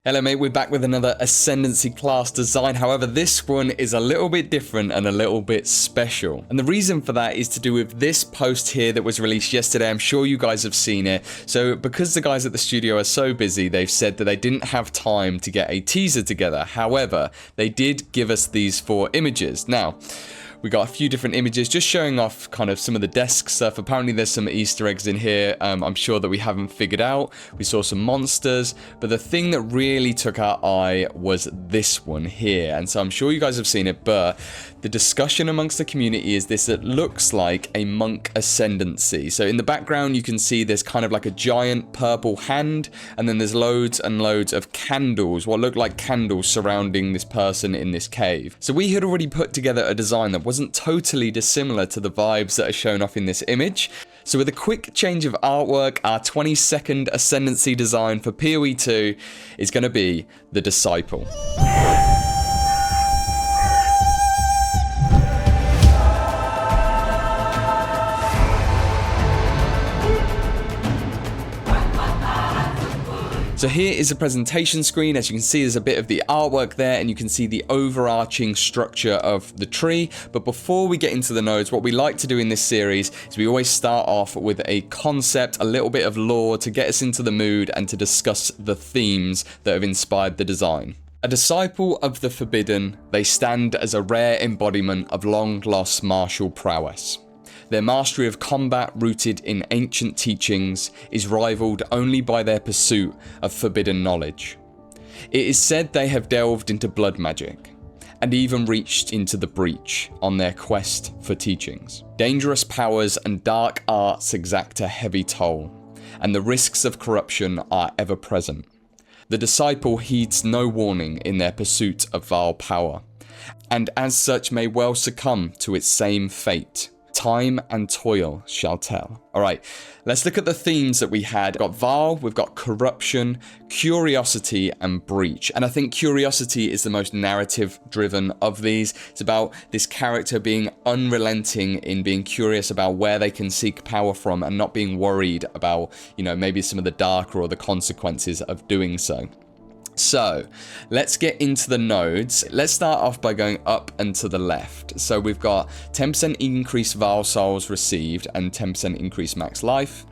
Hello mate, we're back with another Ascendancy class design. However, this one is a little bit different and a little bit special. And the reason for that is to do with this post here that was released yesterday. I'm sure you guys have seen it. So because the guys at the studio are so busy, they've said that they didn't have time to get a teaser together. However, they did give us these 4 images. Now, we got a few different images just showing off kind of some of the desk stuff. Apparently there's some Easter eggs in here I'm sure that we haven't figured out. We saw some monsters, but the thing that really took our eye was this one here. And so I'm sure you guys have seen it, but the discussion amongst the community is this: it looks like a monk ascendancy. So in the background you can see there's kind of like a giant purple hand, and then there's loads and loads of candles, what look like candles surrounding this person in this cave. So we had already put together a design that wasn't totally dissimilar to the vibes that are shown off in this image. So with a quick change of artwork, our 22nd Ascendancy design for PoE 2 is going to be the Disciple. So here is a presentation screen. As you can see, there's a bit of the artwork there, and you can see the overarching structure of the tree. But before we get into the nodes, what we like to do in this series is we always start off with a concept, a little bit of lore to get us into the mood and to discuss the themes that have inspired the design. A disciple of the forbidden, they stand as a rare embodiment of long-lost martial prowess. Their mastery of combat, rooted in ancient teachings, is rivaled only by their pursuit of forbidden knowledge. It is said they have delved into blood magic, and even reached into the breach on their quest for teachings. Dangerous powers and dark arts exact a heavy toll, and the risks of corruption are ever present. The disciple heeds no warning in their pursuit of Vaal power, and as such may well succumb to its same fate. Time and toil shall tell. All right, let's look at the themes that we had. We've got Vaal, we've got corruption, curiosity, and breach. And I think curiosity is the most narrative-driven of these. It's about this character being unrelenting in being curious about where they can seek power from and not being worried about, you know, maybe some of the darker or the consequences of doing so. So let's get into the nodes. Let's start off by going up and to the left. So we've got 10% increased Vaal souls received and 10% increased max life.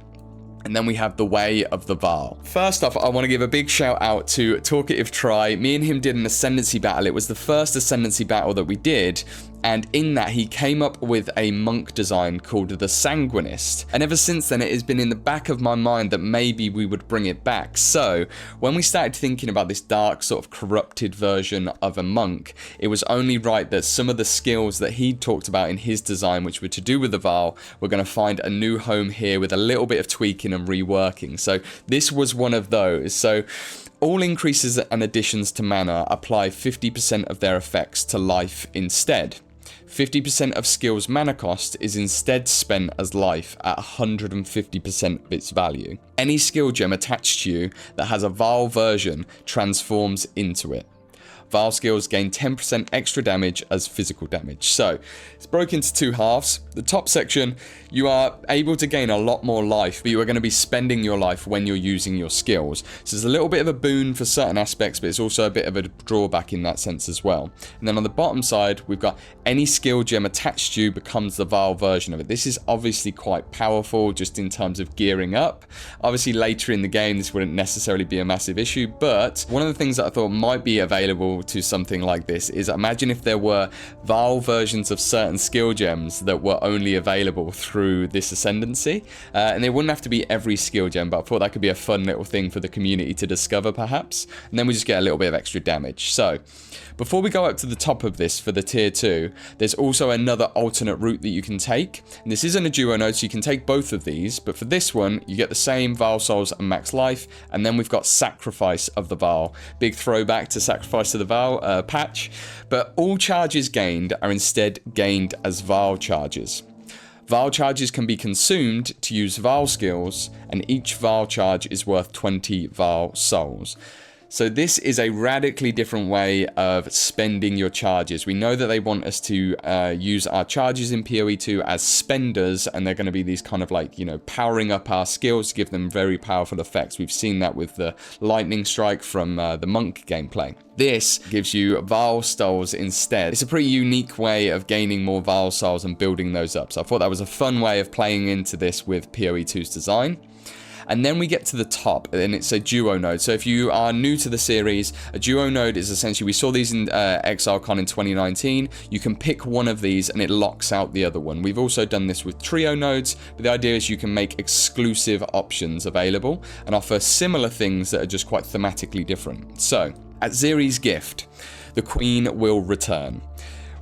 And then we have the Way of the Vaal. First off, I want to give a big shout out to Talkative Try. Me and him did an Ascendancy battle. It was the first Ascendancy battle that we did. And in that, he came up with a monk design called the Sanguinist. And ever since then, it has been in the back of my mind that maybe we would bring it back. So when we started thinking about this dark, sort of corrupted version of a monk, it was only right that some of the skills that he talked about in his design, which were to do with the Vaal, were going to find a new home here with a little bit of tweaking and reworking. So this was one of those. So all increases and additions to mana apply 50% of their effects to life instead. 50% of skills mana cost is instead spent as life at 150% of its value. Any skill gem attached to you that has a Vaal version transforms into it. Vaal skills gain 10% extra damage as physical damage. So it's broken into 2 halves. The top section, you are able to gain a lot more life, but you are going to be spending your life when you're using your skills. So it's a little bit of a boon for certain aspects, but it's also a bit of a drawback in that sense as well. And then on the bottom side, we've got any skill gem attached to you becomes the Vaal version of it. This is obviously quite powerful just in terms of gearing up. Obviously later in the game, this wouldn't necessarily be a massive issue, but one of the things that I thought might be available to something like this is, imagine if there were Vaal versions of certain skill gems that were only available through this Ascendancy, and it wouldn't have to be every skill gem, but I thought that could be a fun little thing for the community to discover perhaps, and then we just get a little bit of extra damage. So before we go up to the top of this for the tier 2, there's also another alternate route that you can take, and this isn't a duo node, so you can take both of these, but for this one you get the same Vaal souls and max life, and then we've got Sacrifice of the Vaal. Big throwback to Sacrifice of the Vaal patch, but all charges gained are instead gained as Vaal charges. Vaal charges can be consumed to use Vaal skills, and each Vaal charge is worth 20 Vaal souls. So this is a radically different way of spending your charges. We know that they want us to use our charges in PoE2 as spenders, and they're going to be these kind of like, you know, powering up our skills to give them very powerful effects. We've seen that with the lightning strike from the monk gameplay. This gives you Vaal souls instead. It's a pretty unique way of gaining more Vaal souls and building those up. So I thought that was a fun way of playing into this with PoE2's design. And then we get to the top, and it's a duo node. So if you are new to the series, a duo node is essentially, we saw these in ExileCon in 2019. You can pick one of these and it locks out the other one. We've also done this with trio nodes, but the idea is you can make exclusive options available and offer similar things that are just quite thematically different. So, Atziri's Gift, the Queen will return.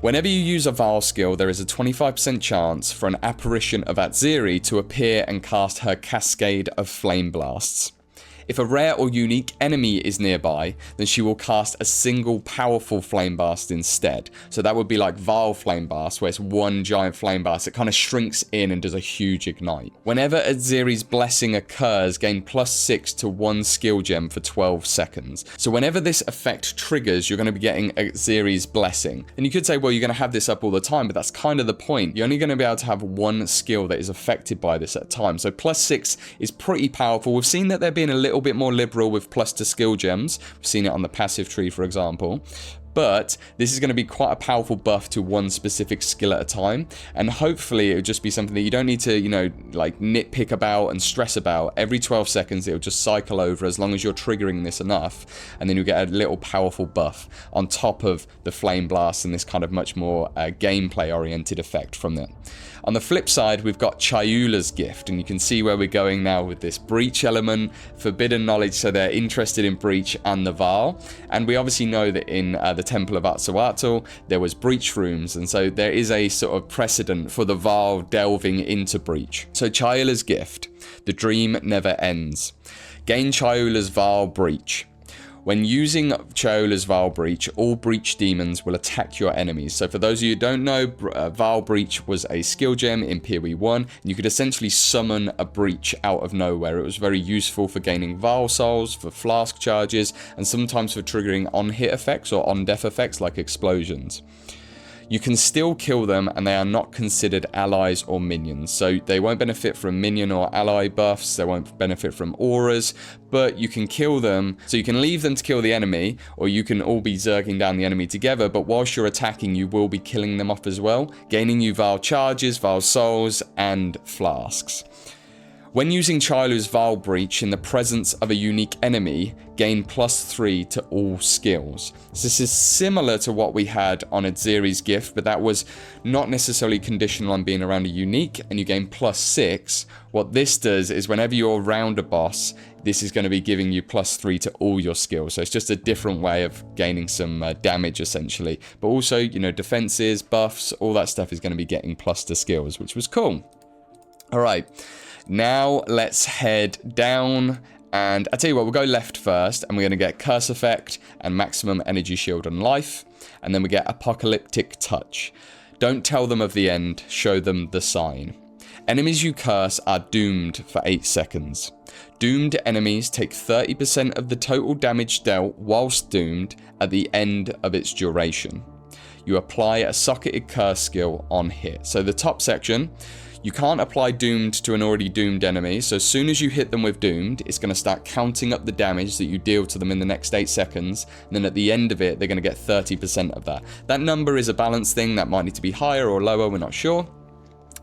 Whenever you use a Vaal skill, there is a 25% chance for an apparition of Atziri to appear and cast her cascade of flame blasts. If a rare or unique enemy is nearby, then she will cast a single powerful flame blast instead. So that would be like Vaal flame blast, where it's one giant flame blast. It kind of shrinks in and does a huge ignite. Whenever Atziri's blessing occurs, gain +6 to 1 skill gem for 12 seconds. So whenever this effect triggers, you're going to be getting Atziri's blessing. And you could say, well, you're going to have this up all the time, but that's kind of the point. You're only going to be able to have one skill that is affected by this at a time. So +6 is pretty powerful. We've seen that they're being a little bit more liberal with plus to skill gems. We've seen it on the passive tree, for example. But this is going to be quite a powerful buff to one specific skill at a time. And hopefully it will just be something that you don't need to, you know, like nitpick about and stress about. Every 12 seconds it'll just cycle over as long as you're triggering this enough. And then you'll get a little powerful buff on top of the flame blast and this kind of much more gameplay oriented effect from it. On the flip side, we've got Chayula's Gift, and you can see where we're going now with this Breach element, Forbidden Knowledge, so they're interested in Breach and the Vaal. And we obviously know that in the Temple of Atzoatl, there was Breach rooms, and so there is a sort of precedent for the Vaal delving into Breach. So Chayula's Gift, the dream never ends. Gain Chayula's Vaal Breach. When using Chayula's Vaal Breach, all Breach demons will attack your enemies. So for those of you who don't know, Vaal Breach was a skill gem in PoE 1, and you could essentially summon a Breach out of nowhere. It was very useful for gaining Vaal souls, for flask charges, and sometimes for triggering on-hit effects or on-death effects like explosions. You can still kill them, and they are not considered allies or minions. So they won't benefit from minion or ally buffs, they won't benefit from auras, but you can kill them. So you can leave them to kill the enemy, or you can all be zerging down the enemy together, but whilst you're attacking, you will be killing them off as well, gaining you Vaal charges, Vaal souls, and flasks. When using Chayula's Vaal Breach in the presence of a unique enemy, gain +3 to all skills. So this is similar to what we had on Atziri's Gift, but that was not necessarily conditional on being around a unique, and you gain +6. What this does is whenever you're around a boss, this is going to be giving you +3 to all your skills. So it's just a different way of gaining some damage, essentially. But also, you know, defenses, buffs, all that stuff is going to be getting plus to skills, which was cool. All right. Now let's head down, and I tell you what, we'll go left first, and we're going to get Curse Effect and Maximum Energy Shield and Life, and then we get Apocalyptic Touch. Don't tell them of the end, show them the sign. Enemies you curse are doomed for 8 seconds. Doomed enemies take 30% of the total damage dealt whilst doomed at the end of its duration. You apply a socketed curse skill on hit. So the top section, you can't apply Doomed to an already doomed enemy, so as soon as you hit them with Doomed, it's going to start counting up the damage that you deal to them in the next 8 seconds, and then at the end of it, they're going to get 30% of that. That number is a balance thing, that might need to be higher or lower, we're not sure.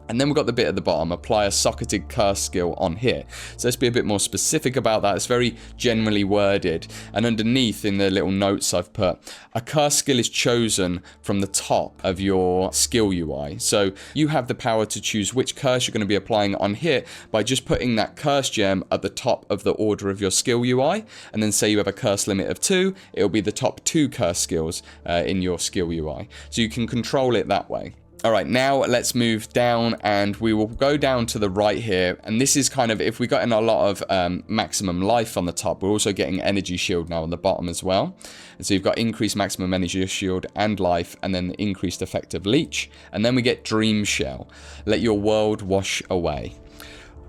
And then we've got the bit at the bottom, apply a socketed curse skill on hit. So let's be a bit more specific about that. It's very generally worded. And underneath in the little notes I've put, a curse skill is chosen from the top of your skill UI. So you have the power to choose which curse you're going to be applying on hit by just putting that curse gem at the top of the order of your skill UI. And then say you have a curse limit of 2, it'll be the top 2 curse skills in your skill UI. So you can control it that way. Alright, now let's move down, and we will go down to the right here, and this is kind of, if we got in a lot of maximum life on the top, we're also getting energy shield now on the bottom as well. And so you've got increased maximum energy shield and life, and then the increased effective leech, and then we get dream shell, let your world wash away.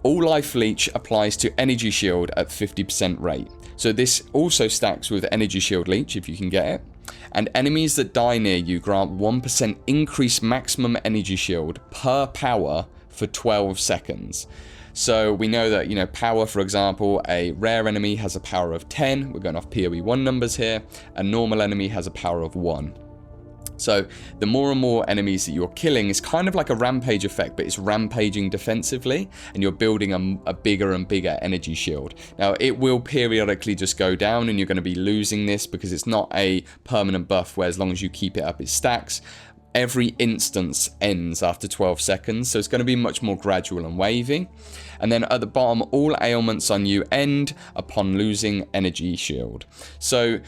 All life leech applies to energy shield at 50% rate. So this also stacks with Energy Shield Leech if you can get it. And enemies that die near you grant 1% increased maximum energy shield per power for 12 seconds. So we know that, you know, power, for example, a rare enemy has a power of 10. We're going off PoE 1 numbers here. A normal enemy has a power of 1. So the more and more enemies that you're killing is kind of like a rampage effect, but it's rampaging defensively, and you're building a bigger and bigger energy shield. Now, it will periodically just go down, and you're going to be losing this because it's not a permanent buff where as long as you keep it up, it stacks. Every instance ends after 12 seconds, so it's going to be much more gradual and wavy. And then at the bottom, all ailments on you end upon losing energy shield. So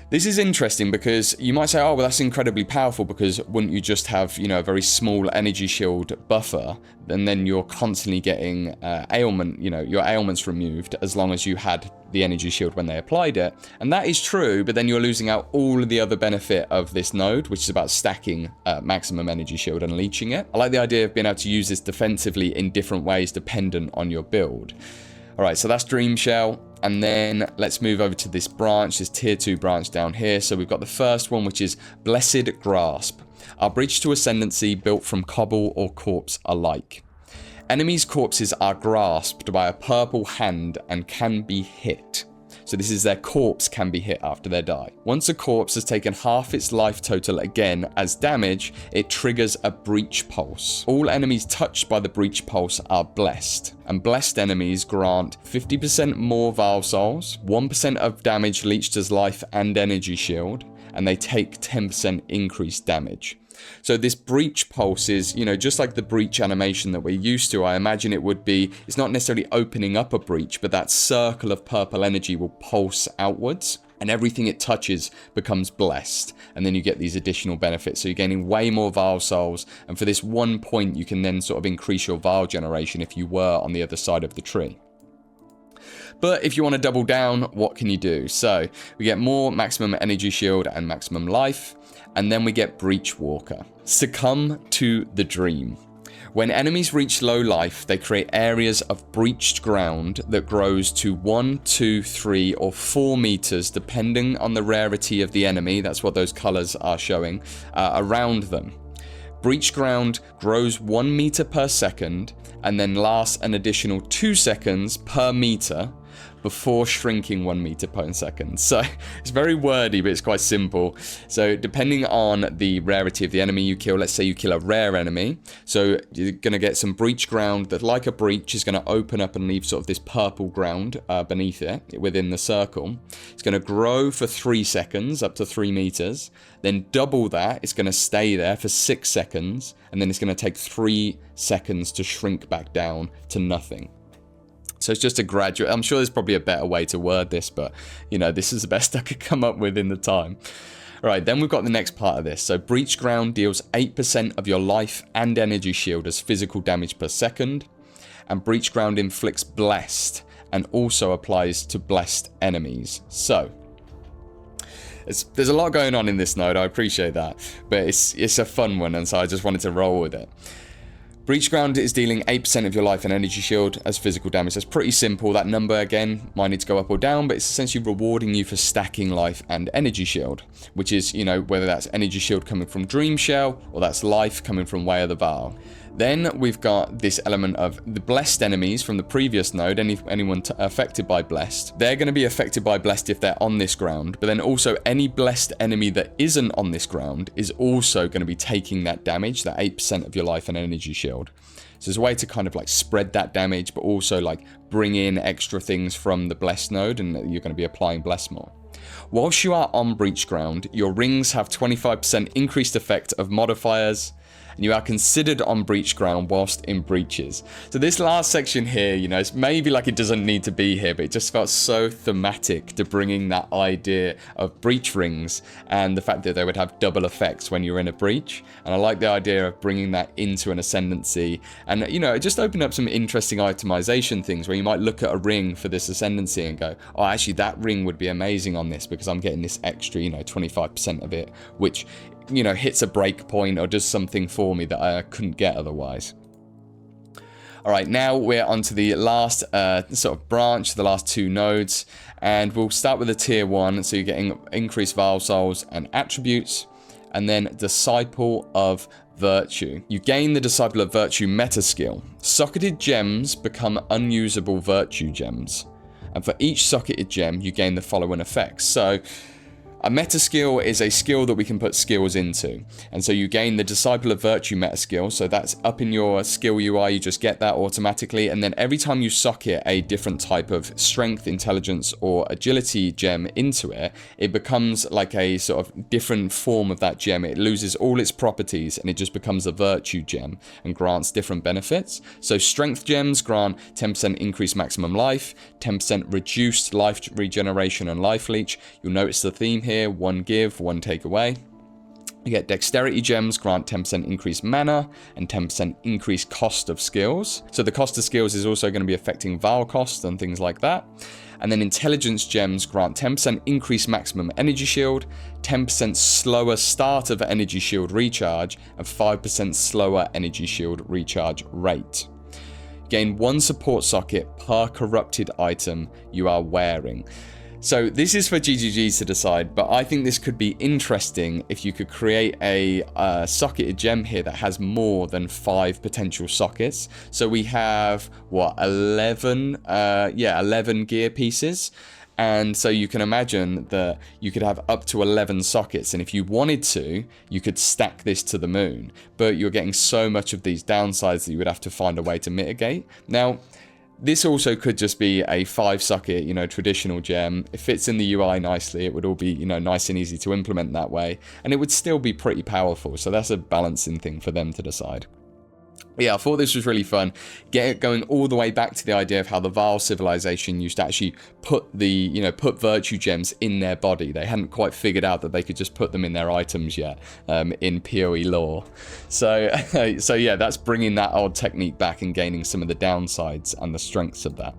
this is interesting because you might say, oh, well, that's incredibly powerful because wouldn't you just have, you know, a very small energy shield buffer, and then you're constantly getting ailment, you know, your ailments removed as long as you had the energy shield when they applied it. And that is true, but then you're losing out all of the other benefit of this node, which is about stacking maximum energy shield and leeching it. I like the idea of being able to use this defensively in different ways dependent on your build. All right, so that's Dream Shell. And then let's move over to this branch, this tier 2 branch down here. So we've got the first one, which is Blessed Grasp. Our bridge to Ascendancy built from cobble or corpse alike. Enemies' corpses are grasped by a purple hand and can be hit. So this is their corpse can be hit after they die. Once a corpse has taken half its life total again as damage, it triggers a breach pulse. All enemies touched by the breach pulse are blessed, and blessed enemies grant 50% more Vaal souls, 1% of damage leached as life and energy shield, and they take 10% increased damage. So this breach pulse is, you know, just like the breach animation that we're used to. I imagine it would be, it's not necessarily opening up a breach, but that circle of purple energy will pulse outwards, and everything it touches becomes blessed. And then you get these additional benefits. So you're gaining way more Vaal souls, and for this 1 point, you can then sort of increase your Vaal generation if you were on the other side of the tree. But if you want to double down, what can you do? So we get more maximum energy shield and maximum life. And then we get Breachwalker. Succumb to the Dream. When enemies reach low life, they create areas of breached ground that grows to 1, 2, 3, or 4 meters, depending on the rarity of the enemy. That's what those colors are showing, around them. Breached ground grows 1 meter per second, and then lasts an additional 2 seconds per meter, before shrinking 1 meter per second. So it's very wordy, but it's quite simple. So depending on the rarity of the enemy you kill, let's say you kill a rare enemy, so you're going to get some breach ground that, like a breach, is going to open up and leave sort of this purple ground beneath it within the circle. It's going to grow for 3 seconds, up to 3 meters. Then double that, it's going to stay there for 6 seconds, and then it's going to take 3 seconds to shrink back down to nothing. So it's just a gradual, I'm sure there's probably a better way to word this, but, you know, this is the best I could come up with in the time. All right, then we've got the next part of this. So Breach Ground deals 8% of your life and energy shield as physical damage per second. And Breach Ground inflicts Blessed and also applies to blessed enemies. So there's a lot going on in this node, I appreciate that. But it's a fun one, and so I just wanted to roll with it. Breach Ground is dealing 8% of your life and energy shield as physical damage. That's pretty simple. That number, again, might need to go up or down, but it's essentially rewarding you for stacking life and energy shield, which is, you know, whether that's energy shield coming from Dream Shell or that's life coming from Way of the Vaal. Then we've got this element of the blessed enemies from the previous node, anyone affected by blessed. They're going to be affected by blessed if they're on this ground, but then also any blessed enemy that isn't on this ground is also going to be taking that damage, that 8% of your life and energy shield. So there's a way to kind of like spread that damage, but also like bring in extra things from the blessed node, and you're going to be applying bless more. Whilst you are on Breach Ground, your rings have 25% increased effect of modifiers, and you are considered on Breach Ground whilst in breaches. So this last section here, you know, it's maybe like it doesn't need to be here, but it just felt so thematic to bringing that idea of breach rings and the fact that they would have double effects when you're in a breach. And I like the idea of bringing that into an Ascendancy. And, you know, it just opened up some interesting itemization things where you might look at a ring for this Ascendancy and go, oh, actually that ring would be amazing on this because I'm getting this extra, you know, 25% of it, which, you know, hits a break point or does something for me that I couldn't get otherwise. All right, now we're onto the last sort of branch, the last 2 nodes, and we'll start with the tier 1. So you're getting increased Vaal souls and attributes, and then Disciple of Virtue. You gain the Disciple of Virtue meta skill. Socketed gems become unusable virtue gems, and for each socketed gem, you gain the following effects. So a meta skill is a skill that we can put skills into. And so you gain the Disciple of Virtue meta skill. So that's up in your skill UI. You just get that automatically. And then every time you socket a different type of strength, intelligence, or agility gem into it, it becomes like a sort of different form of that gem. It loses all its properties and it just becomes a virtue gem and grants different benefits. So strength gems grant 10% increased maximum life, 10% reduced life regeneration and life leech. You'll notice the theme here. 1 give, 1 take away. You get dexterity gems grant 10% increased mana and 10% increased cost of skills. So the cost of skills is also going to be affecting Vaal cost and things like that. And then intelligence gems grant 10% increased maximum energy shield, 10% slower start of energy shield recharge, and 5% slower energy shield recharge rate. Gain 1 support socket per corrupted item you are wearing. So this is for GGGs to decide, but I think this could be interesting if you could create a socketed gem here that has more than 5 potential sockets. So we have, what, 11 gear pieces. And so you can imagine that you could have up to 11 sockets. And if you wanted to, you could stack this to the moon. But you're getting so much of these downsides that you would have to find a way to mitigate. Now, this also could just be a 5-socket, traditional gem. It fits in the UI nicely. It would all be, nice and easy to implement that way. And it would still be pretty powerful. So that's a balancing thing for them to decide. Yeah, I thought this was really fun. Going all the way back to the idea of how the Vaal civilization used to actually put put virtue gems in their body. They hadn't quite figured out that they could just put them in their items yet in PoE lore. So yeah, that's bringing that old technique back and gaining some of the downsides and the strengths of that.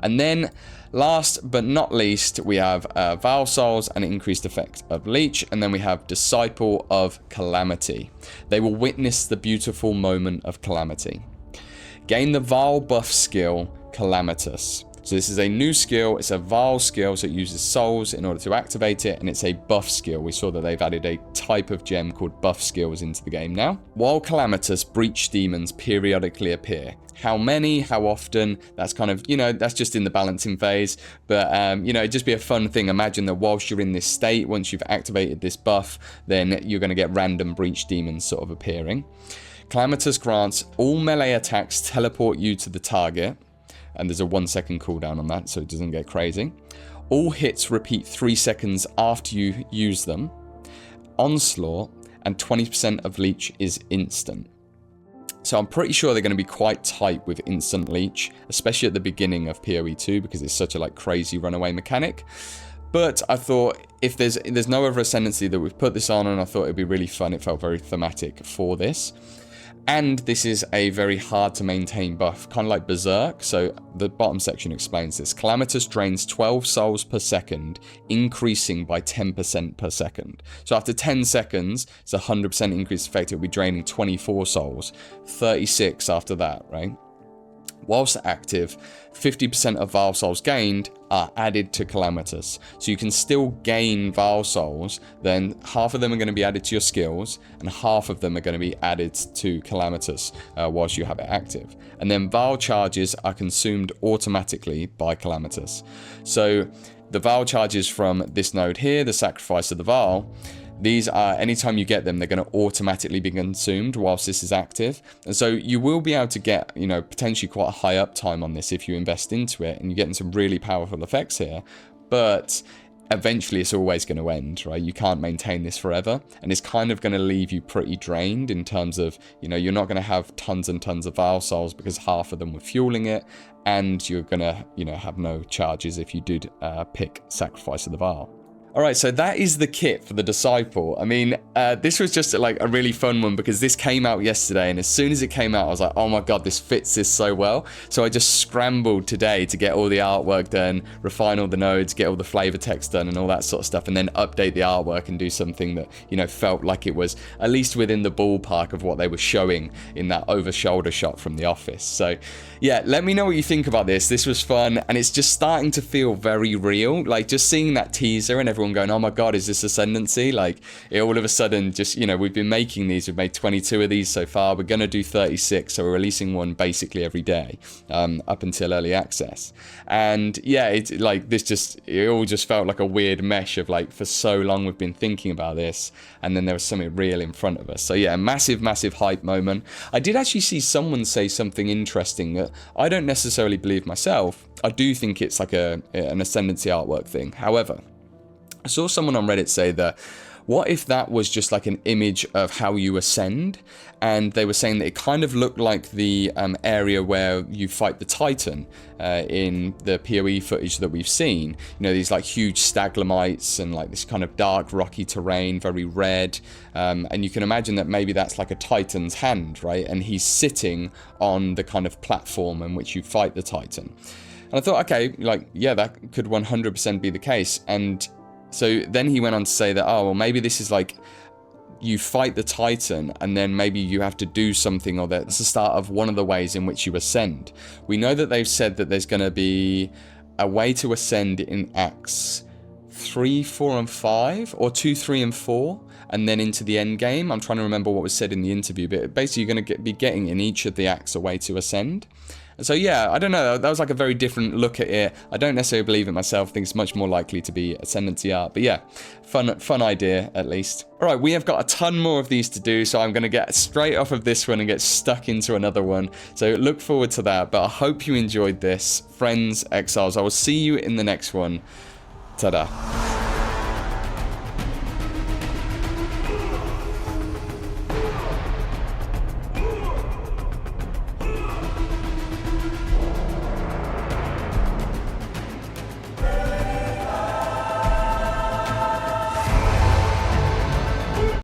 And then, last but not least, we have Vaal Souls and increased effect of Leech, and then we have Disciple of Calamity. They will witness the beautiful moment of Calamity. Gain the Vaal buff skill, Calamitous. So this is a new skill, it's a Vaal skill, so it uses souls in order to activate it, and it's a buff skill. We saw that they've added a type of gem called buff skills into the game now. While Calamitous breach demons periodically appear. How many, how often, that's kind of, that's just in the balancing phase. But, it'd just be a fun thing. Imagine that whilst you're in this state, once you've activated this buff, then you're going to get random breach demons sort of appearing. Calamitous grants all melee attacks teleport you to the target. And there's a 1-second cooldown on that, so it doesn't get crazy. All hits repeat 3 seconds after you use them. Onslaught, and 20% of Leech is instant. So I'm pretty sure they're going to be quite tight with instant Leech, especially at the beginning of PoE 2, because it's such a crazy runaway mechanic. But I thought if there's no other Ascendancy that we've put this on, and I thought it'd be really fun. It felt very thematic for this. And this is a very hard to maintain buff, kind of like Berserk. So the bottom section explains this. Calamitous drains 12 souls per second, increasing by 10% per second. So after 10 seconds, it's a 100% increase effect. It'll be draining 24 souls, 36 after that, right? Whilst active, 50% of Vaal Souls gained are added to Calamitous. So you can still gain Vaal Souls, then half of them are going to be added to your skills, and half of them are going to be added to Calamitous whilst you have it active. And then Vaal charges are consumed automatically by Calamitous. So the Vaal charges from this node here, the Sacrifice of the Vaal, these are, anytime you get them, they're going to automatically be consumed whilst this is active. And so you will be able to get, potentially quite a high uptime on this if you invest into it, and you're getting some really powerful effects here. But eventually it's always going to end, right? You can't maintain this forever, and it's kind of going to leave you pretty drained in terms of, you're not going to have tons and tons of Vaal Souls because half of them were fueling it, and you're going to, have no charges if you did pick Sacrifice of the Vaal. Alright, so that is the kit for the Disciple. I mean, this was just like a really fun one because this came out yesterday, and as soon as it came out, I was like, oh my god, this fits this so well. So I just scrambled today to get all the artwork done, refine all the nodes, get all the flavor text done and all that sort of stuff, and then update the artwork and do something that, you know, felt like it was at least within the ballpark of what they were showing in that over-shoulder shot from the office. So yeah, let me know what you think about this. This was fun, and it's just starting to feel very real. Like, just seeing that teaser and everyone going, oh my god, is this Ascendancy? Like, it all of a sudden just, you know, we've been making these, we've made 22 of these so far, we're gonna do 36, so we're releasing one basically every day, up until early access. And yeah, it's like, it all just felt like a weird mesh of like, for so long we've been thinking about this, and then there was something real in front of us. So yeah, massive hype moment. I did actually see someone say something interesting that I don't necessarily believe myself. I do think it's like an Ascendancy artwork thing. However, I saw someone on Reddit say that, what if that was just like an image of how you ascend? And they were saying that it kind of looked like the area where you fight the Titan in the PoE footage that we've seen. You know, these like huge staglamites and like this kind of dark rocky terrain, very red. And you can imagine that maybe that's like a Titan's hand, right? And he's sitting on the kind of platform in which you fight the Titan. And I thought, okay, like, yeah, that could 100% be the case. And so then he went on to say that, oh, well, maybe this is like, you fight the Titan, and then maybe you have to do something, or that's the start of one of the ways in which you ascend. We know that they've said that there's going to be a way to ascend in Acts 3, 4, and 5, or 2, 3, and 4, and then into the end game. I'm trying to remember what was said in the interview, but basically you're going to be getting in each of the acts a way to ascend. And so yeah, I don't know, that was like a very different look at it. I don't necessarily believe it myself. I think it's much more likely to be Ascendancy art, but yeah, fun idea at least. All right, we have got a ton more of these to do, so I'm going to get straight off of this one and get stuck into another one. So look forward to that, but I hope you enjoyed this. Friends, exiles, I will see you in the next one. Ta-da.